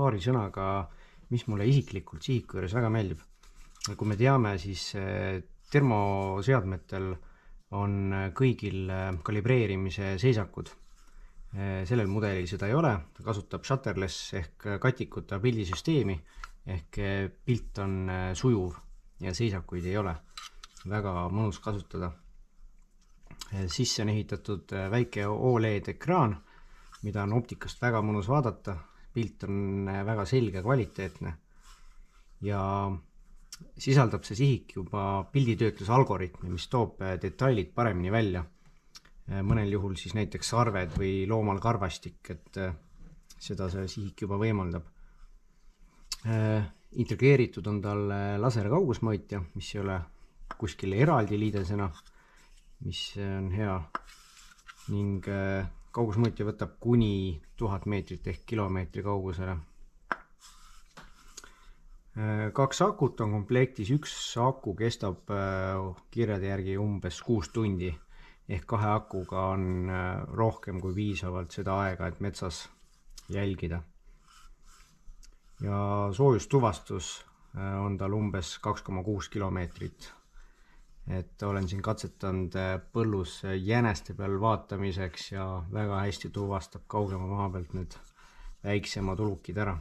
paari sõnaga, mis mulle isiklikult sihiku juures väga meeldib. Kui me teame, siis termoseadmetel on kõigil kalibreerimise seisakud. Sellel mudelil seda ei ole, ta kasutab shutterless ehk katikuta pildisüsteemi ehk pilt on sujuv ja seisakuid ei ole. Väga mõnus kasutada. Sisse on ehitatud väike OLED ekraan, mida on optikast väga mõnus vaadata. Pilt on väga selge, kvaliteetne ja sisaldab see sihik juba pilditöötluse algoritmi, mis toob detailid paremini välja. Mõnel juhul siis näiteks sarved või loomal karvastik, et seda see sihik juba võimaldab. Integreeritud on tal laser kaugusmõõtja, mis ei ole kuskil eraldi liidesena, mis on hea, ning kaugusmõõtja võtab kuni 1000 meetrit ehk kilomeetri kaugusele. 2 akut on komplektis, üks aku kestab kirjade järgi umbes 6 tundi ehk 2 akuga on rohkem kui piisavalt seda aega, et metsas jälgida. Ja soojustuvastus on tal umbes 2,6 kilomeetrit. Et olen siin katsetanud põllus jäneste peal vaatamiseks ja väga hästi tuvastab kaugema maa pealt need väiksemad ulukid ära.